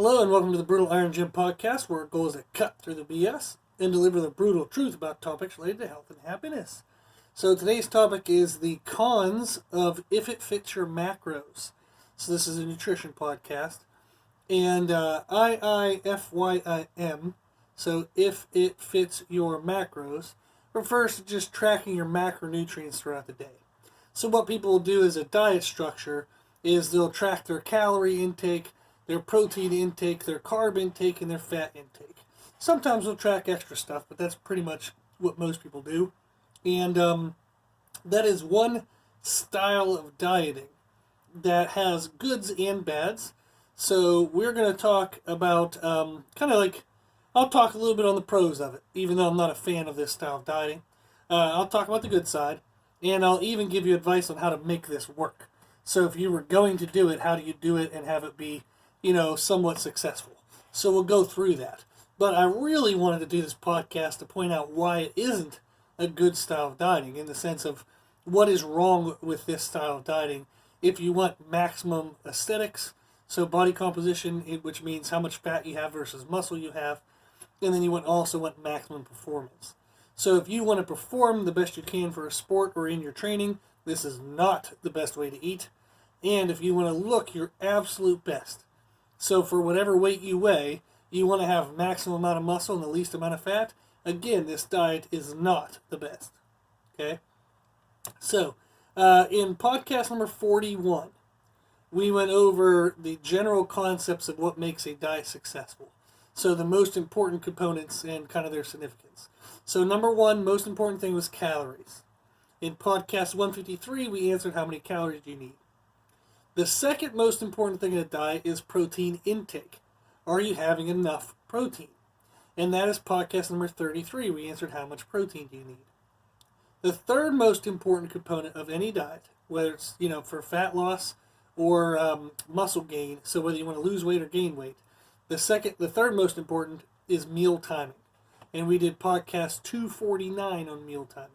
Hello and welcome to the Brutal Iron Gym podcast, where our goal is to cut through the BS and deliver the brutal truth about topics related to health and happiness. So today's topic is the cons of if it fits your macros. So this is a nutrition podcast, and IIFYM, so if it fits your macros, refers to just tracking your macronutrients throughout the day. So what people will do as a diet structure is they'll track their calorie intake, their protein intake, their carb intake, and their fat intake. Sometimes we'll track extra stuff, but that's pretty much what most people do. And that is one style of dieting that has goods and bads. So we're going to talk about I'll talk a little bit on the pros of it, even though I'm not a fan of this style of dieting. I'll talk about the good side, and I'll even give you advice on how to make this work. So if you were going to do it, how do you do it and have it be somewhat successful? So we'll go through that. But I really wanted to do this podcast to point out why it isn't a good style of dieting, in the sense of what is wrong with this style of dieting if you want maximum aesthetics, so body composition, which means how much fat you have versus muscle you have, and then you also want maximum performance. So if you want to perform the best you can for a sport or in your training, this is not the best way to eat. And if you want to look your absolute best, so for whatever weight you weigh, you want to have maximum amount of muscle and the least amount of fat, again, this diet is not the best. Okay? So, in podcast number 41, we went over the general concepts of what makes a diet successful. So the most important components and kind of their significance. So number one, most important thing was calories. In podcast 153, we answered how many calories do you need. The second most important thing in a diet is protein intake. Are you having enough protein? And that is podcast number 33. We answered how much protein do you need. The third most important component of any diet, whether it's for fat loss or muscle gain, so whether you want to lose weight or gain weight, the third most important is meal timing. And we did podcast 249 on meal timing.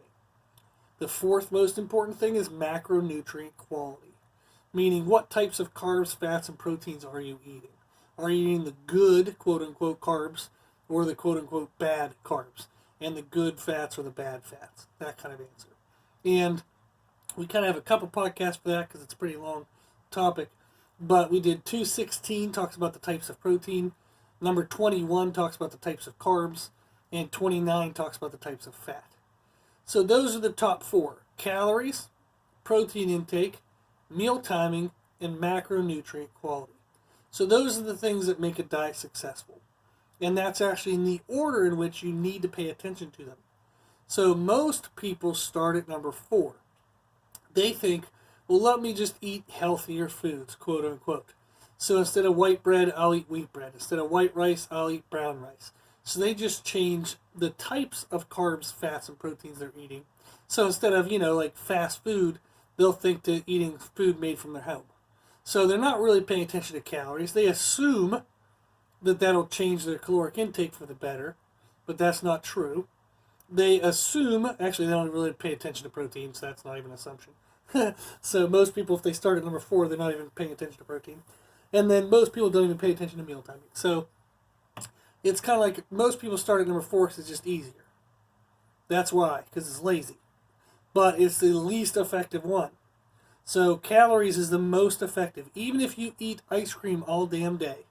The fourth most important thing is macronutrient quality, meaning what types of carbs, fats, and proteins are you eating? Are you eating the good, quote-unquote, carbs, or the quote-unquote bad carbs, and the good fats or the bad fats? That kind of answer. And we kind of have a couple podcasts for that because it's a pretty long topic, but we did 216, talks about the types of protein, number 21 talks about the types of carbs, and 29 talks about the types of fat. So those are the top four: calories, protein intake, meal timing, and macronutrient quality. So those are the things that make a diet successful. And that's actually in the order in which you need to pay attention to them. So most people start at number 4. They think, well, let me just eat healthier foods, quote unquote. So instead of white bread, I'll eat wheat bread. Instead of white rice, I'll eat brown rice. So they just change the types of carbs, fats, and proteins they're eating. So instead of, like fast food, they'll think to eating food made from their home. So they're not really paying attention to calories. They assume that that'll change their caloric intake for the better, but that's not true. They assume, actually they don't really pay attention to protein, so that's not even an assumption. So most people, if they start at number 4, they're not even paying attention to protein. And then most people don't even pay attention to meal timing. So it's kind of like most people start at number 4 because it's just easier. That's why, because it's lazy. But it's the least effective one. So calories is the most effective. Even if you eat ice cream all damn day,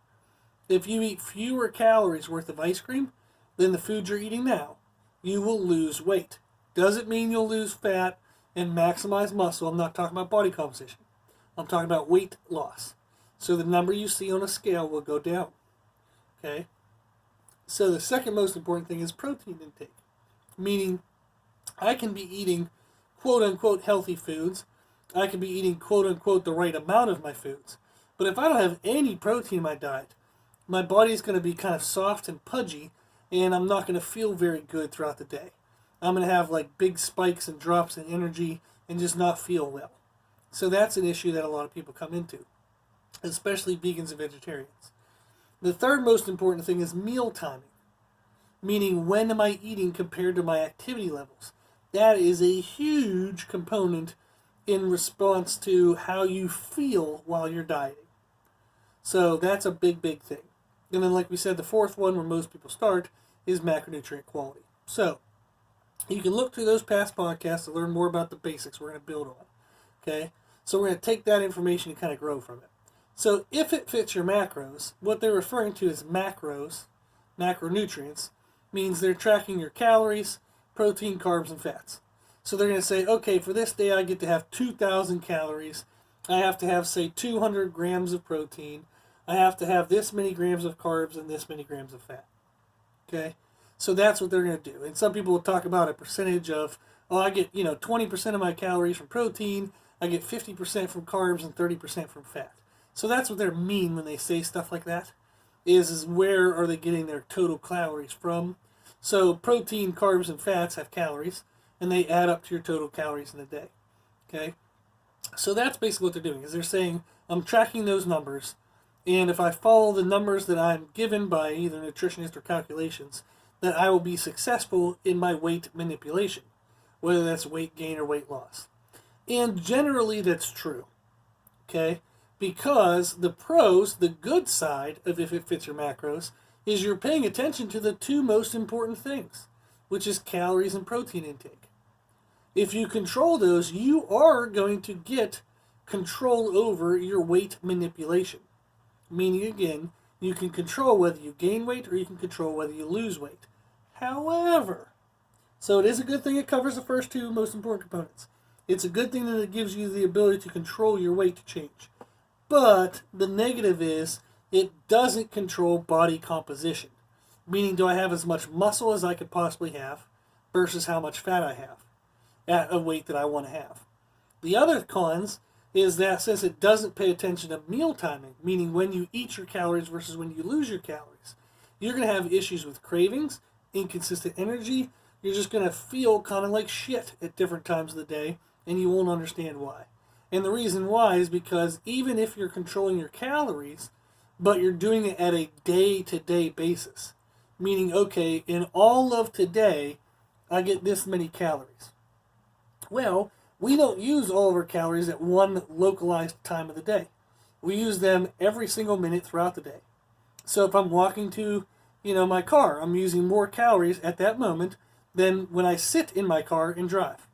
if you eat fewer calories worth of ice cream than the food you're eating now, you will lose weight. Doesn't mean you'll lose fat and maximize muscle. I'm not talking about body composition. I'm talking about weight loss. So the number you see on a scale will go down. Okay? So the second most important thing is protein intake. Meaning, I can be eating quote-unquote healthy foods. I can be eating quote-unquote the right amount of my foods. But if I don't have any protein in my diet, my body's going to be kind of soft and pudgy, and I'm not going to feel very good throughout the day. I'm going to have like big spikes and drops in energy and just not feel well. So that's an issue that a lot of people come into, especially vegans and vegetarians. The third most important thing is meal timing, meaning when am I eating compared to my activity levels. That is a huge component in response to how you feel while you're dieting. So that's a big, big thing. And then, like we said, the fourth one, where most people start, is macronutrient quality. So you can look through those past podcasts to learn more about the basics we're going to build on. Okay? So we're going to take that information and kind of grow from it. So if it fits your macros, what they're referring to as macros, macronutrients, means they're tracking your calories, protein, carbs, and fats. So they're going to say, okay, for this day I get to have 2,000 calories. I have to have, say, 200 grams of protein. I have to have this many grams of carbs and this many grams of fat. Okay? So that's what they're going to do. And some people will talk about a percentage of, oh, I get, 20% of my calories from protein, I get 50% from carbs and 30% from fat. So that's what they mean when they say stuff like that, is where are they getting their total calories from. So protein, carbs, and fats have calories, and they add up to your total calories in a day. Okay? So that's basically what they're doing, is they're saying, I'm tracking those numbers, and if I follow the numbers that I'm given by either nutritionist or calculations, that I will be successful in my weight manipulation, whether that's weight gain or weight loss. And generally that's true. Okay? Because the pros, the good side of if it fits your macros, is you're paying attention to the two most important things, which is calories and protein intake. If you control those, you are going to get control over your weight manipulation. Meaning, again, you can control whether you gain weight or you can control whether you lose weight. However, so it is a good thing it covers the first two most important components. It's a good thing that it gives you the ability to control your weight to change. But the negative is it doesn't control body composition. Meaning, do I have as much muscle as I could possibly have versus how much fat I have at a weight that I want to have. The other cons is that since it doesn't pay attention to meal timing, meaning when you eat your calories versus when you lose your calories, you're going to have issues with cravings, inconsistent energy. You're just going to feel kind of like shit at different times of the day, and you won't understand why. And the reason why is because even if you're controlling your calories, but you're doing it at a day-to-day basis, meaning, okay, in all of today, I get this many calories. Well, we don't use all of our calories at one localized time of the day. We use them every single minute throughout the day. So if I'm walking to, my car, I'm using more calories at that moment than when I sit in my car and drive.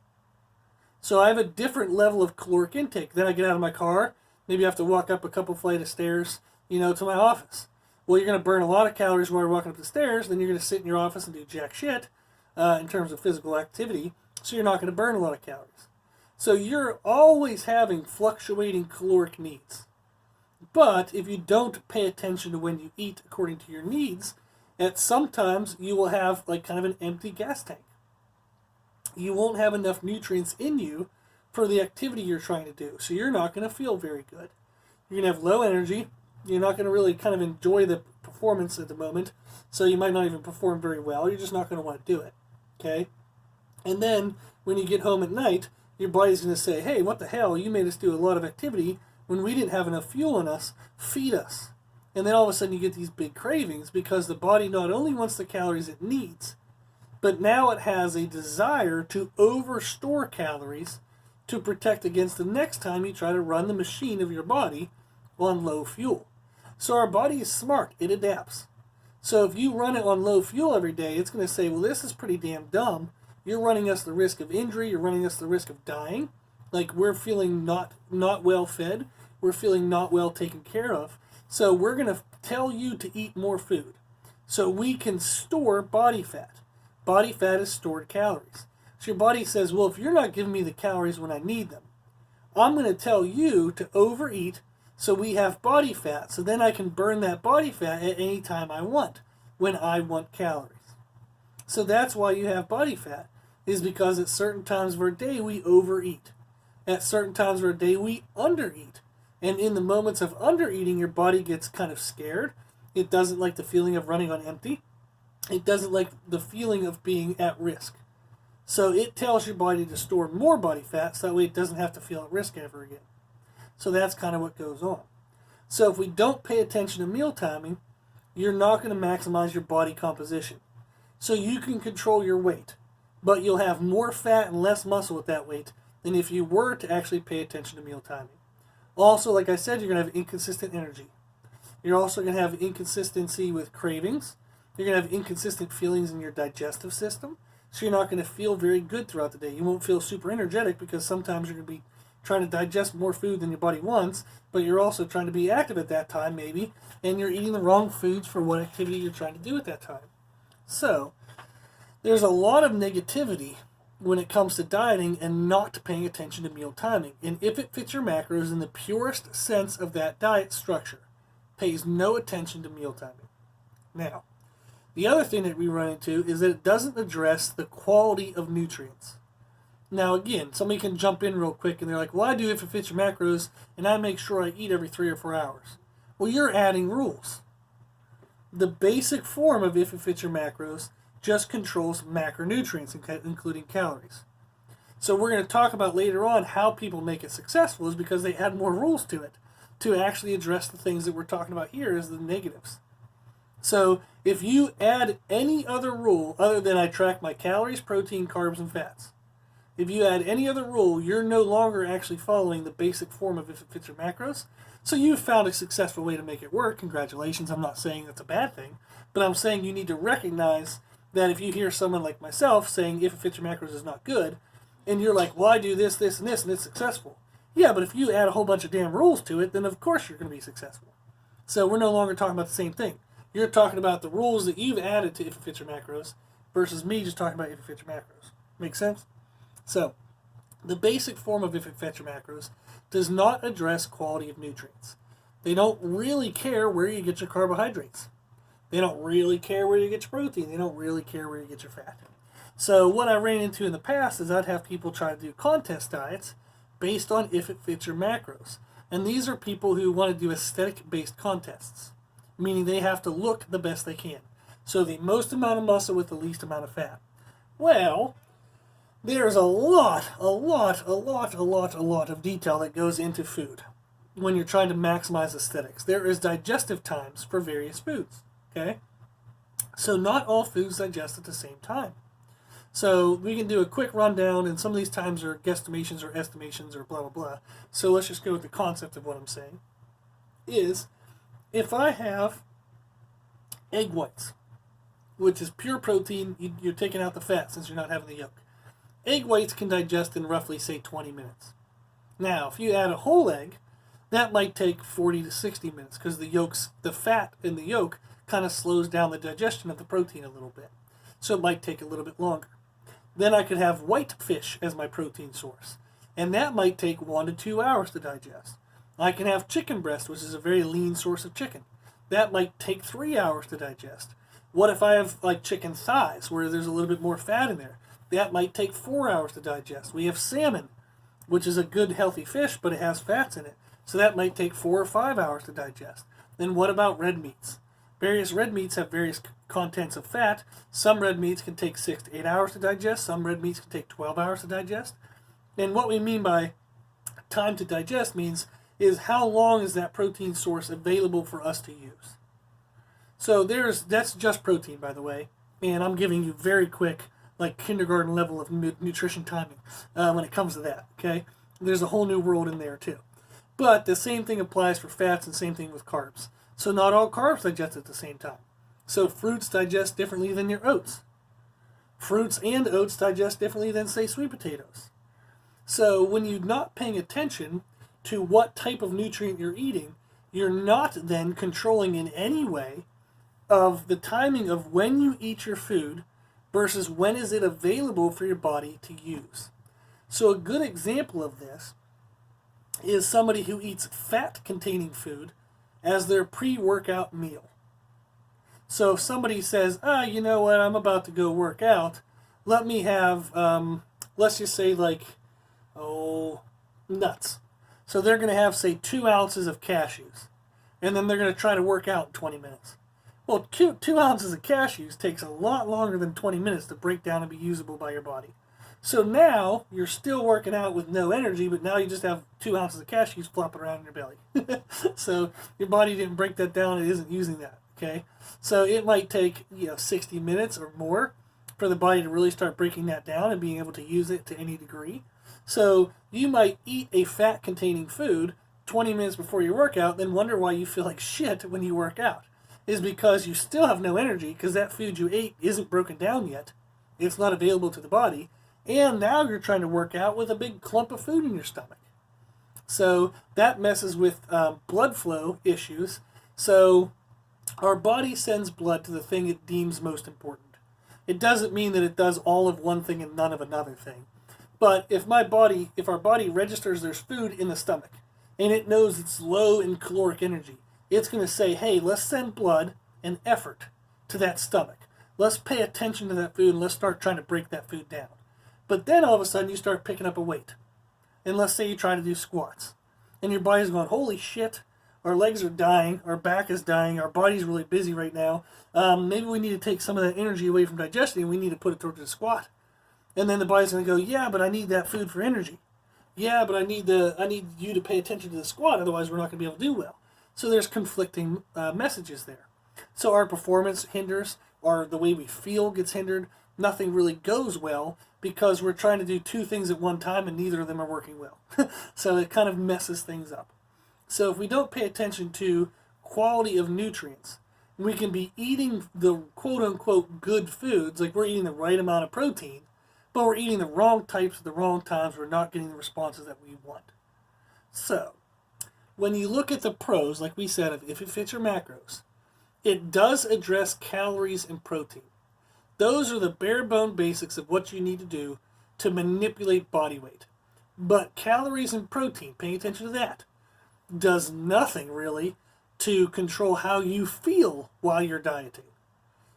So I have a different level of caloric intake. Then I get out of my car, maybe I have to walk up a couple flight of stairs, to my office. Well, you're going to burn a lot of calories while you're walking up the stairs, then you're going to sit in your office and do jack shit in terms of physical activity, so you're not going to burn a lot of calories. So you're always having fluctuating caloric needs. But if you don't pay attention to when you eat according to your needs, at sometimes you will have like kind of an empty gas tank. You won't have enough nutrients in you for the activity you're trying to do. So you're not going to feel very good. You're going to have low energy. You're not going to really kind of enjoy the performance at the moment. So you might not even perform very well. You're just not going to want to do it. Okay? And then when you get home at night, your body's going to say, hey, what the hell? You made us do a lot of activity when we didn't have enough fuel in us. Feed us. And then all of a sudden you get these big cravings because the body not only wants the calories it needs, but now it has a desire to overstore calories to protect against the next time you try to run the machine of your body on low fuel. So our body is smart. It adapts. So if you run it on low fuel every day, it's going to say, well, this is pretty damn dumb. You're running us the risk of injury. You're running us the risk of dying. Like we're feeling not well fed. We're feeling not well taken care of. So we're going to tell you to eat more food so we can store body fat. Body fat is stored calories. So your body says, well, if you're not giving me the calories when I need them, I'm going to tell you to overeat so we have body fat, so then I can burn that body fat at any time I want, when I want calories. So that's why you have body fat, is because at certain times of our day we overeat. At certain times of our day we undereat. And in the moments of undereating, your body gets kind of scared. It doesn't like the feeling of running on empty. It doesn't like the feeling of being at risk. So it tells your body to store more body fat so that way it doesn't have to feel at risk ever again. So that's kind of what goes on. So if we don't pay attention to meal timing, you're not going to maximize your body composition. So you can control your weight, but you'll have more fat and less muscle at that weight than if you were to actually pay attention to meal timing. Also, like I said, you're going to have inconsistent energy. You're also going to have inconsistency with cravings. You're going to have inconsistent feelings in your digestive system. So you're not going to feel very good throughout the day. You won't feel super energetic because sometimes you're going to be trying to digest more food than your body wants, but you're also trying to be active at that time maybe, and you're eating the wrong foods for what activity you're trying to do at that time. So there's a lot of negativity when it comes to dieting and not paying attention to meal timing. And if it fits your macros in the purest sense of that diet structure, pays no attention to meal timing. Now, the other thing that we run into is that it doesn't address the quality of nutrients. Now, again, somebody can jump in real quick and they're like, well, I do if it fits your macros and I make sure I eat every 3 or 4 hours. Well, you're adding rules. The basic form of if it fits your macros just controls macronutrients, including calories. So we're going to talk about later on how people make it successful is because they add more rules to it to actually address the things that we're talking about here as the negatives. So if you add any other rule other than I track my calories, protein, carbs, and fats, if you add any other rule, you're no longer actually following the basic form of if it fits your macros. So you've found a successful way to make it work. Congratulations. I'm not saying that's a bad thing, but I'm saying you need to recognize that if you hear someone like myself saying if it fits your macros is not good, and you're like, well, I do this, this, and this, and it's successful. Yeah, but if you add a whole bunch of damn rules to it, then of course you're going to be successful. So we're no longer talking about the same thing. You're talking about the rules that you've added to if it fits your macros versus me just talking about if it fits your macros. Make sense? So, the basic form of if it fits your macros does not address quality of nutrients. They don't really care where you get your carbohydrates. They don't really care where you get your protein. They don't really care where you get your fat. So what I ran into in the past is I'd have people try to do contest diets based on if it fits your macros. And these are people who want to do aesthetic-based contests, meaning they have to look the best they can. So the most amount of muscle with the least amount of fat. Well, there's a lot of detail that goes into food when you're trying to maximize aesthetics. There is digestive times for various foods, okay? So not all foods digest at the same time. So we can do a quick rundown, and some of these times are guesstimations or estimations or blah, blah, blah. So let's just go with the concept of what I'm saying. Is if I have egg whites, which is pure protein, you're taking out the fat since you're not having the yolk. Egg whites can digest in roughly, say, 20 minutes. Now, if you add a whole egg, that might take 40 to 60 minutes because the fat in the yolk kind of slows down the digestion of the protein a little bit. So it might take a little bit longer. Then I could have white fish as my protein source, and that might take 1 to 2 hours to digest. I can have chicken breast, which is a very lean source of chicken. That might take 3 hours to digest. What if I have like chicken thighs, where there's a little bit more fat in there? That might take 4 hours to digest. We have salmon, which is a good healthy fish, but it has fats in it. So that might take 4 or 5 hours to digest. Then what about red meats? Various red meats have various contents of fat. Some red meats can take 6 to 8 hours to digest. Some red meats can take 12 hours to digest. And what we mean by time to digest is how long is that protein source available for us to use. So that's just protein, by the way. And I'm giving you very quick, like kindergarten level of nutrition timing when it comes to that, okay? There's a whole new world in there too. But the same thing applies for fats and same thing with carbs. So not all carbs digest at the same time. So fruits digest differently than your oats. Fruits and oats digest differently than, say, sweet potatoes. So when you're not paying attention to what type of nutrient you're eating, you're not then controlling in any way of the timing of when you eat your food versus when is it available for your body to use. So a good example of this is somebody who eats fat-containing food as their pre-workout meal. So if somebody says, you know what, I'm about to go work out, let me have, let's just say nuts. So they're going to have, say, 2 ounces of cashews, and then they're going to try to work out in 20 minutes. Well, 2 ounces of cashews takes a lot longer than 20 minutes to break down and be usable by your body. So now you're still working out with no energy, but now you just have 2 ounces of cashews flopping around in your belly. So your body didn't break that down, it isn't using that, okay? So it might take 60 minutes or more for the body to really start breaking that down and being able to use it to any degree. So you might eat a fat-containing food 20 minutes before your workout, then wonder why you feel like shit when you work out. Is because you still have no energy because that food you ate isn't broken down yet. It's not available to the body. And now you're trying to work out with a big clump of food in your stomach. So that messes with blood flow issues. So our body sends blood to the thing it deems most important. It doesn't mean that it does all of one thing and none of another thing. But if our body registers there's food in the stomach and it knows it's low in caloric energy, it's going to say, hey, let's send blood and effort to that stomach. Let's pay attention to that food and let's start trying to break that food down. But then all of a sudden you start picking up a weight. And let's say you try to do squats. And your body's going, holy shit, our legs are dying, our back is dying, our body's really busy right now. Maybe we need to take some of that energy away from digestion and we need to put it towards the squat. And then the body's going to go, yeah, but I need that food for energy. Yeah, but I need you to pay attention to the squat, otherwise we're not going to be able to do well. So there's conflicting messages there. So our performance hinders, or the way we feel gets hindered. Nothing really goes well because we're trying to do two things at one time and neither of them are working well. So it kind of messes things up. So if we don't pay attention to quality of nutrients, we can be eating the quote-unquote good foods, like we're eating the right amount of protein, but we're eating the wrong types at the wrong times. We're not getting the responses that we want. So when you look at the pros, like we said, if it fits your macros, it does address calories and protein. Those are the bare bone basics of what you need to do to manipulate body weight. But calories and protein, paying attention to that, does nothing really to control how you feel while you're dieting.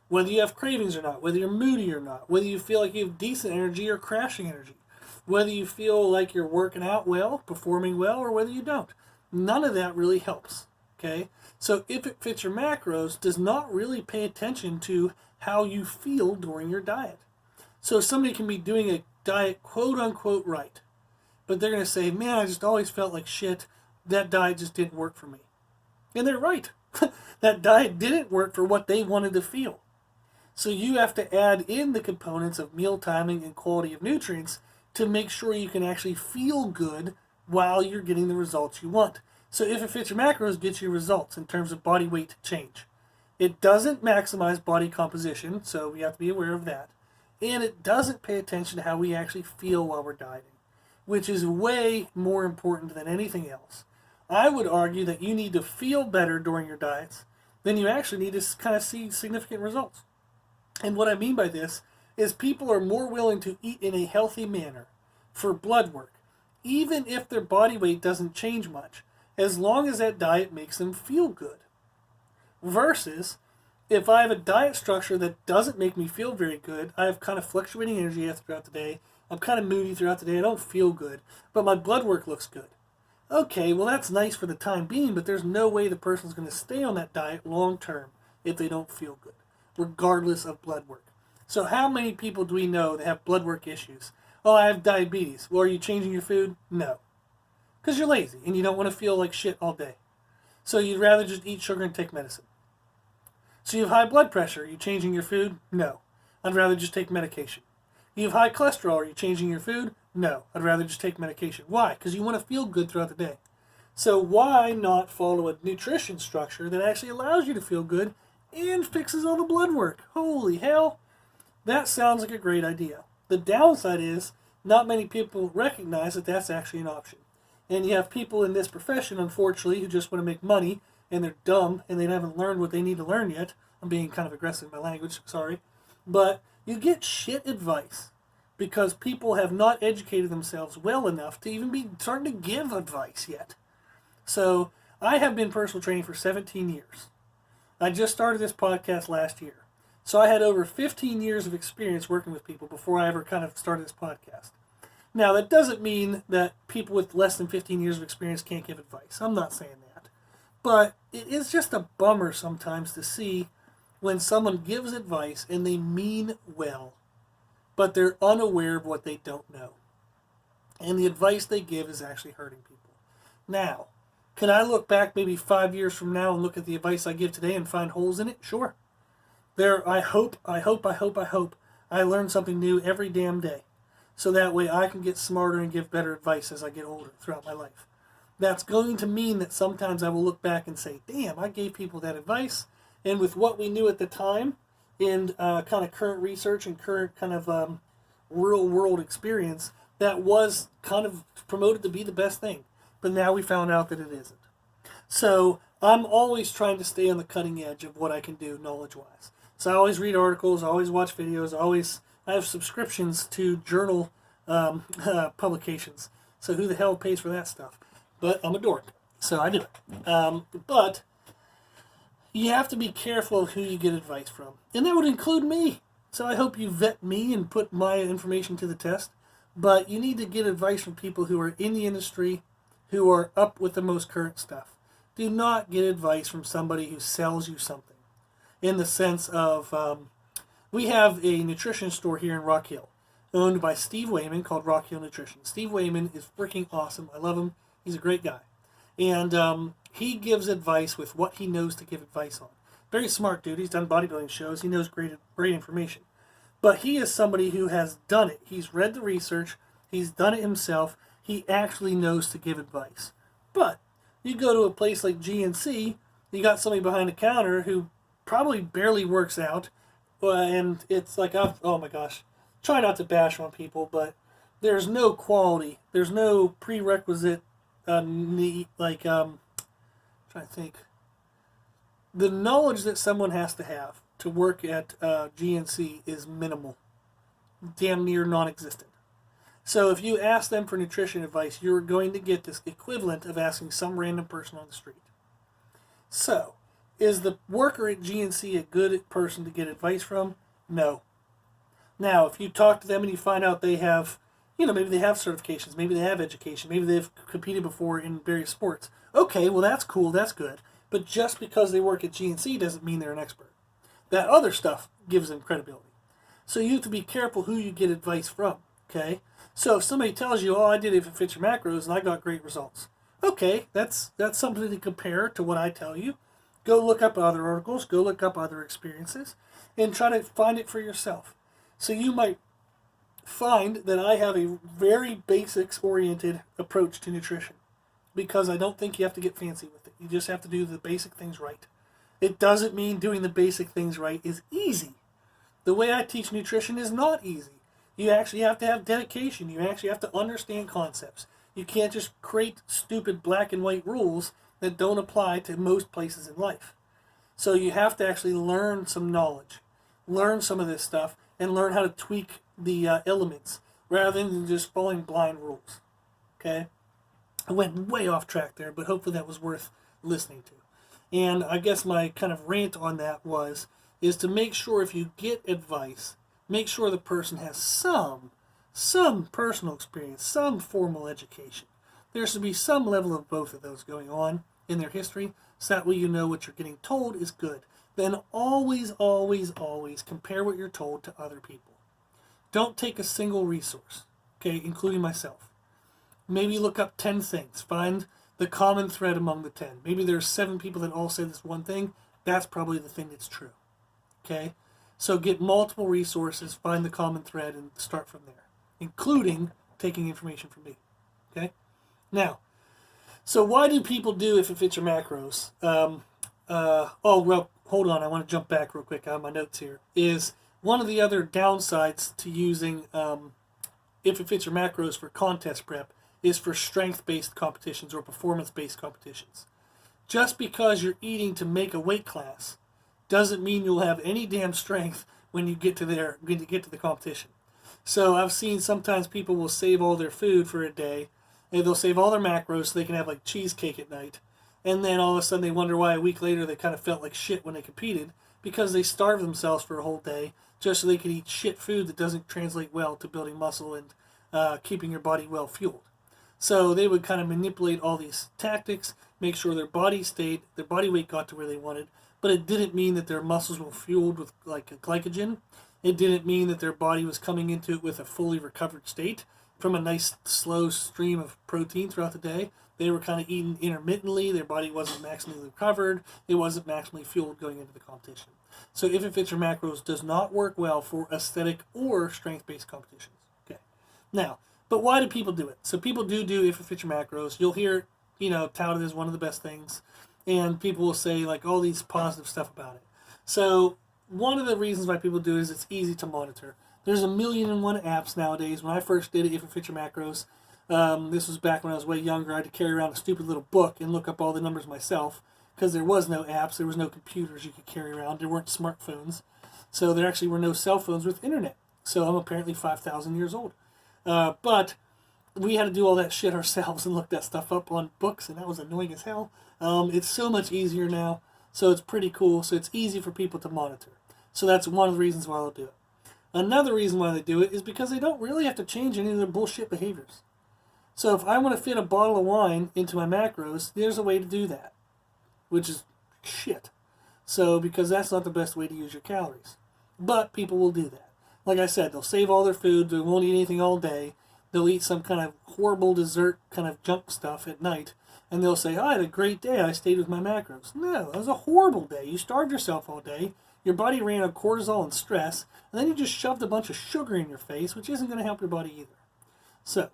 Whether you have cravings or not, whether you're moody or not, whether you feel like you have decent energy or crashing energy, whether you feel like you're working out well, performing well, or whether you don't. None of that really helps. Okay? So if it fits your macros, does not really pay attention to how you feel during your diet. So somebody can be doing a diet quote unquote right, but they're going to say, man, I just always felt like shit. That diet just didn't work for me. And they're right. That diet didn't work for what they wanted to feel. So you have to add in the components of meal timing and quality of nutrients to make sure you can actually feel good while you're getting the results you want. So if it fits your macros, it gets you results in terms of body weight change. It doesn't maximize body composition, so we have to be aware of that. And it doesn't pay attention to how we actually feel while we're dieting, which is way more important than anything else. I would argue that you need to feel better during your diets than you actually need to kind of see significant results. And what I mean by this is people are more willing to eat in a healthy manner for blood work, even if their body weight doesn't change much, as long as that diet makes them feel good. Versus, if I have a diet structure that doesn't make me feel very good, I have kind of fluctuating energy throughout the day, I'm kind of moody throughout the day, I don't feel good, but my blood work looks good. Okay, well that's nice for the time being, but there's no way the person's going to stay on that diet long term if they don't feel good, regardless of blood work. So how many people do we know that have blood work issues? Oh, I have diabetes. Well, are you changing your food? No. Because you're lazy and you don't want to feel like shit all day. So you'd rather just eat sugar and take medicine. So you have high blood pressure. Are you changing your food? No. I'd rather just take medication. You have high cholesterol. Are you changing your food? No. I'd rather just take medication. Why? Because you want to feel good throughout the day. So why not follow a nutrition structure that actually allows you to feel good and fixes all the blood work? Holy hell. That sounds like a great idea. The downside is not many people recognize that that's actually an option. And you have people in this profession, unfortunately, who just want to make money, and they're dumb, and they haven't learned what they need to learn yet. I'm being kind of aggressive in my language, sorry. But you get shit advice because people have not educated themselves well enough to even be starting to give advice yet. So I have been personal training for 17 years. I just started this podcast last year. So I had over 15 years of experience working with people before I ever kind of started this podcast. Now, that doesn't mean that people with less than 15 years of experience can't give advice. I'm not saying that. But it is just a bummer sometimes to see when someone gives advice and they mean well, but they're unaware of what they don't know. And the advice they give is actually hurting people. Now, can I look back maybe 5 years from now and look at the advice I give today and find holes in it? Sure. I hope I learn something new every damn day. So that way I can get smarter and give better advice as I get older throughout my life. that's going to mean that sometimes I will look back and say, damn, I gave people that advice. And with what we knew at the time and kind of current research and current kind of real world experience, that was kind of promoted to be the best thing. But now we found out that it isn't. So I'm always trying to stay on the cutting edge of what I can do knowledge-wise. So I always read articles, I always watch videos, I have subscriptions to journal publications. So who the hell pays for that stuff? But I'm a dork, so I do it. But you have to be careful of who you get advice from. And that would include me. So I hope you vet me and put my information to the test. But you need to get advice from people who are in the industry, who are up with the most current stuff. Do not get advice from somebody who sells you something. In the sense of, we have a nutrition store here in Rock Hill, owned by Steve Wayman, called Rock Hill Nutrition. Steve Wayman is freaking awesome. I love him. He's a great guy. And he gives advice with what he knows to give advice on. Very smart dude. He's done bodybuilding shows. He knows great information. But he is somebody who has done it. He's read the research. He's done it himself. He actually knows to give advice. But you go to a place like GNC, you got somebody behind the counter who probably barely works out. And it's like, oh my gosh, try not to bash on people, but there's no quality. There's no prerequisite need, trying to think. The knowledge that someone has to have to work at GNC is minimal, damn near non-existent. So if you ask them for nutrition advice, you're going to get this equivalent of asking some random person on the street. So, is the worker at GNC a good person to get advice from? No. Now, if you talk to them and you find out they have, maybe they have certifications, maybe they have education, maybe they've competed before in various sports. Okay, well that's cool, that's good. But just because they work at GNC doesn't mean they're an expert. That other stuff gives them credibility. So you have to be careful who you get advice from, okay? So if somebody tells you, I did If It Fits Your Macros and I got great results. Okay, that's something to compare to what I tell you. Go look up other articles, go look up other experiences, and try to find it for yourself. So you might find that I have a very basics-oriented approach to nutrition because I don't think you have to get fancy with it. You just have to do the basic things right. It doesn't mean doing the basic things right is easy. The way I teach nutrition is not easy. You actually have to have dedication. You actually have to understand concepts. You can't just create stupid black and white rules that don't apply to most places in life. So you have to actually learn some knowledge, learn some of this stuff, and learn how to tweak the elements rather than just following blind rules. Okay? I went way off track there, but hopefully that was worth listening to. And I guess my kind of rant on that is to make sure if you get advice, make sure the person has some personal experience, some formal education. There should be some level of both of those going on in their history, so that way you know what you're getting told is good. Then always, always, always compare what you're told to other people. Don't take a single resource, okay, including myself. Maybe look up 10 things. Find the common thread among the 10. Maybe there's 7 people that all say this one thing. That's probably the thing that's true. Okay? So get multiple resources, find the common thread, and start from there, including taking information from me. Okay? Now, so why do people do If It Fits Your Macros? Well, hold on. I want to jump back real quick on my notes here. Is one of the other downsides to using If It Fits Your Macros for contest prep is for strength-based competitions or performance-based competitions. Just because you're eating to make a weight class doesn't mean you'll have any damn strength when you get to the competition. So I've seen sometimes people will save all their food for a day, and they'll save all their macros so they can have like cheesecake at night, and then all of a sudden they wonder why a week later they kind of felt like shit when they competed, because they starved themselves for a whole day just so they could eat shit food that doesn't translate well to building muscle and keeping your body well fueled. So they would kind of manipulate all these tactics, make sure their body weight got to where they wanted, but it didn't mean that their muscles were fueled with like a glycogen. It didn't mean that their body was coming into it with a fully recovered state from a nice slow stream of protein throughout the day. They were kind of eating intermittently. Their body wasn't maximally recovered. It wasn't maximally fueled going into the competition. So If It Fits Your Macros does not work well for aesthetic or strength-based competitions. Okay. Now, but why do people do it? So people do If It Fits Your Macros. You'll hear touted as one of the best things, and people will say like all these positive stuff about it. So one of the reasons why people do it is it's easy to monitor. There's 1,000,001 apps nowadays. When I first did it, If It Fits Your Macros, this was back when I was way younger. I had to carry around a stupid little book and look up all the numbers myself because there was no apps, there was no computers you could carry around, there weren't smartphones. So there actually were no cell phones with internet. So I'm apparently 5,000 years old. But we had to do all that shit ourselves and look that stuff up on books, and that was annoying as hell. It's so much easier now, so it's pretty cool. So it's easy for people to monitor. So that's one of the reasons why they'll do it. Another reason why they do it is because they don't really have to change any of their bullshit behaviors. So if I want to fit a bottle of wine into my macros, there's a way to do that, which is shit. So because that's not the best way to use your calories. But people will do that. Like I said, they'll save all their food, they won't eat anything all day, they'll eat some kind of horrible dessert kind of junk stuff at night, and they'll say, I had a great day, I stayed with my macros. No, it was a horrible day. You starved yourself all day, your body ran on cortisol and stress, and then you just shoved a bunch of sugar in your face, which isn't going to help your body either. So,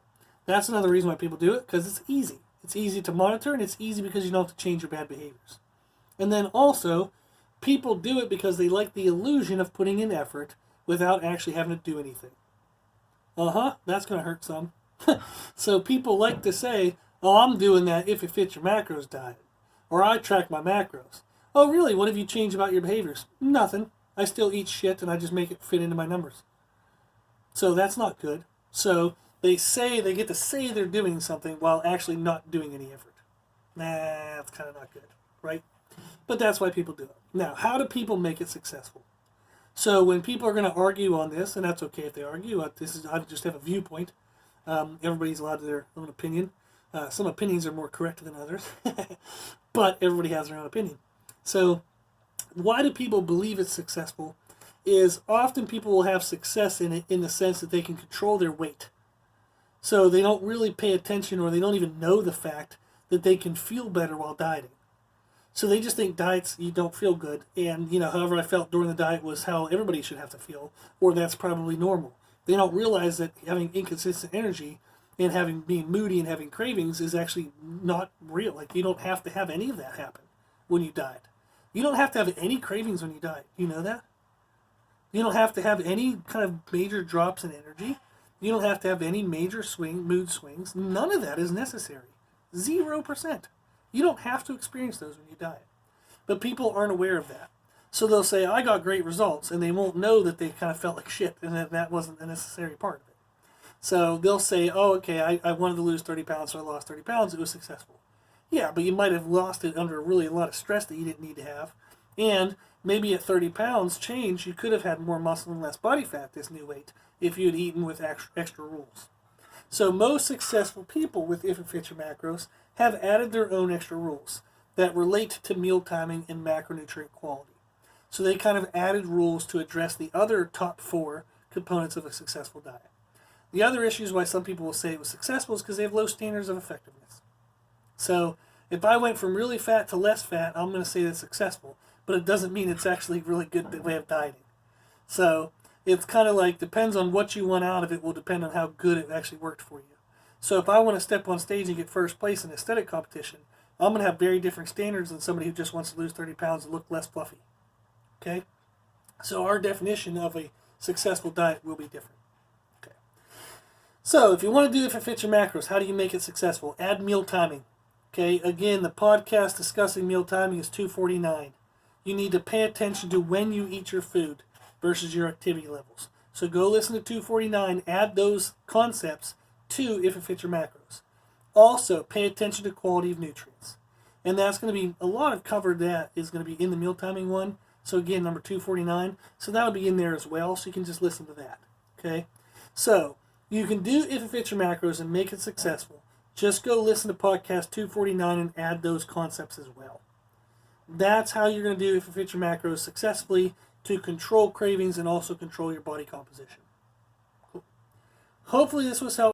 that's another reason why people do it, because it's easy. It's easy to monitor, and it's easy because you don't have to change your bad behaviors. And then also, people do it because they like the illusion of putting in effort without actually having to do anything. That's going to hurt some. So people like to say, oh, I'm doing that If It Fits Your Macros diet. Or I track my macros. Oh, really? What have you changed about your behaviors? Nothing. I still eat shit and I just make it fit into my numbers. So that's not good. So they get to say they're doing something while actually not doing any effort. That's kind of not good, right? But that's why people do it. Now, how do people make it successful? So when people are going to argue on this, and that's okay if they argue, I just have a viewpoint. Everybody's allowed their own opinion. Some opinions are more correct than others, but everybody has their own opinion. So why do people believe it's successful is often people will have success in it in the sense that they can control their weight. So they don't really pay attention, or they don't even know the fact that they can feel better while dieting. So they just think diets, you don't feel good, and however I felt during the diet was how everybody should have to feel, or that's probably normal. They don't realize that having inconsistent energy and being moody and having cravings is actually not real. Like, you don't have to have any of that happen when you diet. You don't have to have any cravings when you diet. You know that? You don't have to have any kind of major drops in energy. You don't have to have any major mood swings. None of that is necessary. 0%. You don't have to experience those when you diet. But people aren't aware of that. So they'll say, I got great results, and they won't know that they kind of felt like shit, and that wasn't a necessary part of it. So they'll say, oh, okay, I wanted to lose 30 pounds, so I lost 30 pounds, it was successful. Yeah, but you might have lost it under really a lot of stress that you didn't need to have. And maybe at 30 pounds change, you could have had more muscle and less body fat this new weight if you had eaten with extra rules. So most successful people with If It Fits Your Macros have added their own extra rules that relate to meal timing and macronutrient quality. So they kind of added rules to address the other top 4 components of a successful diet. The other issues why some people will say it was successful is because they have low standards of effectiveness. So if I went from really fat to less fat, I'm going to say that's successful, but it doesn't mean it's actually a really good way of dieting. So it's kind of like, depends on what you want out of it will depend on how good it actually worked for you. So if I want to step on stage and get first place in an aesthetic competition, I'm going to have very different standards than somebody who just wants to lose 30 pounds and look less fluffy. Okay? So our definition of a successful diet will be different. Okay. So if you want to do If It Fits Your Macros, how do you make it successful? Add meal timing. Okay? Again, the podcast discussing meal timing is 249. You need to pay attention to when you eat your food versus your activity levels. So go listen to 249, add those concepts to If It Fits Your Macros. Also, pay attention to quality of nutrients. And that's going to be, a lot of covered that is going to be in the meal timing one. So again, number 249. So that'll be in there as well, so you can just listen to that. Okay? So, you can do If It Fits Your Macros and make it successful. Just go listen to podcast 249 and add those concepts as well. That's how you're going to do If It Fits Your Macros successfully to control cravings and also control your body composition. Cool. Hopefully this was helpful.